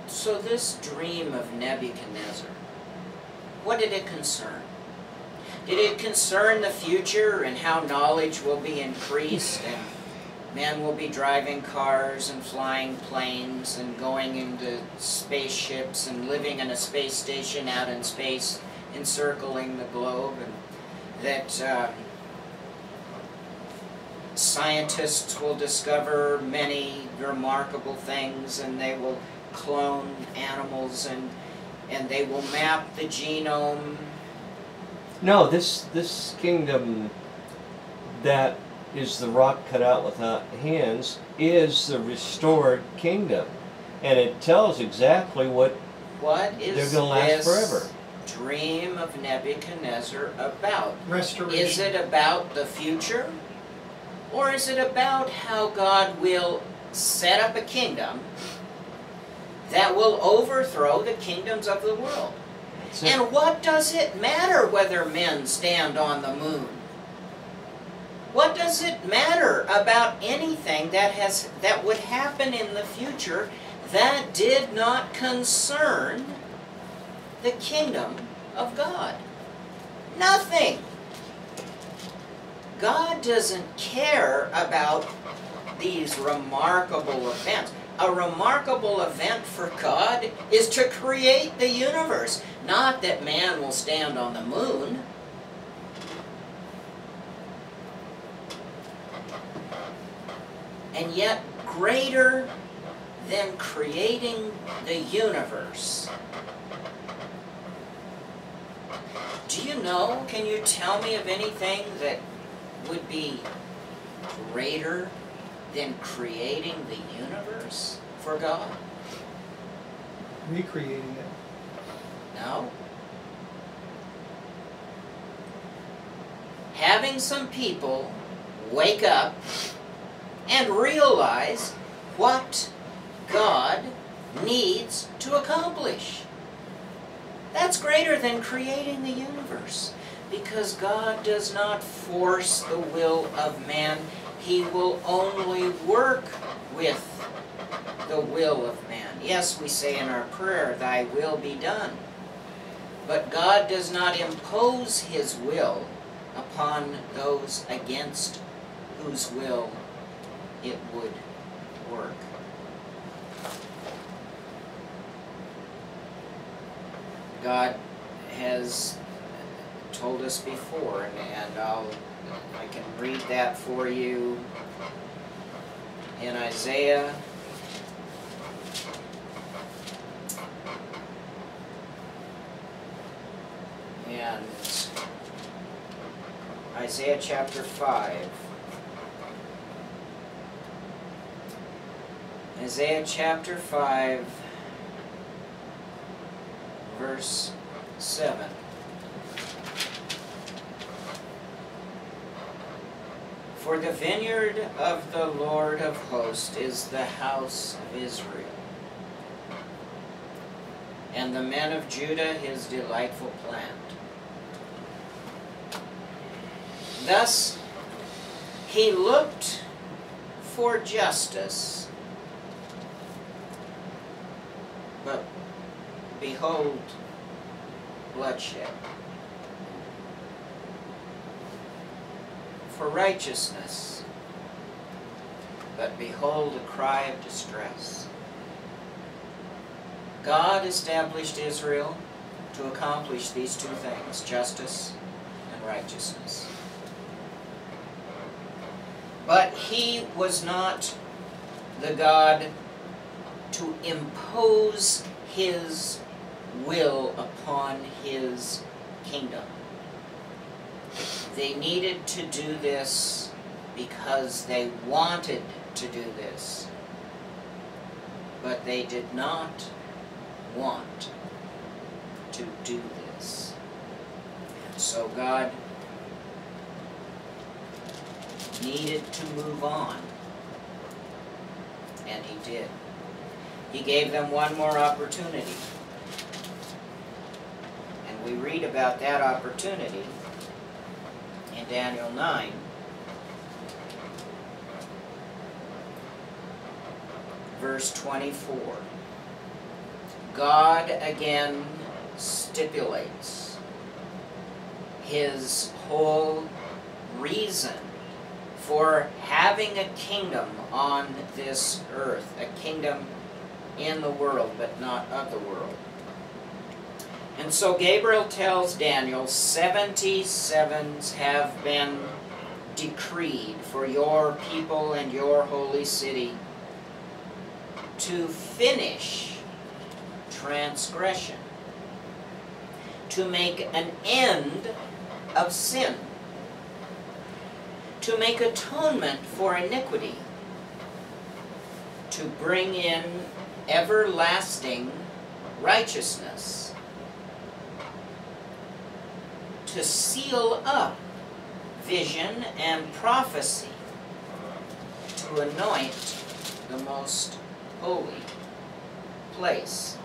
So this dream of Nebuchadnezzar, what did it concern? Did it concern the future and how knowledge will be increased and men will be driving cars and flying planes and going into spaceships and living in a space station out in space encircling the globe, and that scientists will discover many remarkable things, and they will clone animals, and they will map the genome? No, this kingdom that is the rock cut out without hands is the restored kingdom, and it tells exactly what is they're going to last forever. Dream of Nebuchadnezzar about? Restoration. Is it about the future, or is it about how God will set up a kingdom that will overthrow the kingdoms of the world? And what does it matter whether men stand on the moon? What does it matter about anything that would happen in the future that did not concern the kingdom of God? Nothing. God doesn't care about these remarkable events. A remarkable event for God is to create the universe, not that man will stand on the moon. And yet, greater than creating the universe. Do you know, can you tell me of anything that would be greater than creating the universe for God? Recreating it. No. Having some people wake up and realize what God needs to accomplish. That's greater than creating the universe, because God does not force the will of man. He will only work with the will of man. Yes, we say in our prayer, "Thy will be done." But God does not impose His will upon those against whose will it would work. God has told us before, and I can read that for you in Isaiah. And Isaiah chapter 5. Isaiah chapter 5, verse 7. For the vineyard of the Lord of hosts is the house of Israel, and the men of Judah his delightful plant. Thus he looked for justice, but behold, bloodshed. For righteousness, but behold, a cry of distress. God established Israel to accomplish these two things, justice and righteousness. But He was not the God to impose His will upon His kingdom. They needed to do this because they wanted to do this, but they did not want to do this. And so God needed to move on, and He did. He gave them one more opportunity, and we read about that opportunity in Daniel 9. verse 24. God again stipulates his whole reason for having a kingdom on this earth, a kingdom in the world, but not of the world. And so Gabriel tells Daniel, 77s have been decreed for your people and your holy city to finish transgression, to make an end of sin, to make atonement for iniquity, to bring in everlasting righteousness, to seal up vision and prophecy, to anoint the most holy place.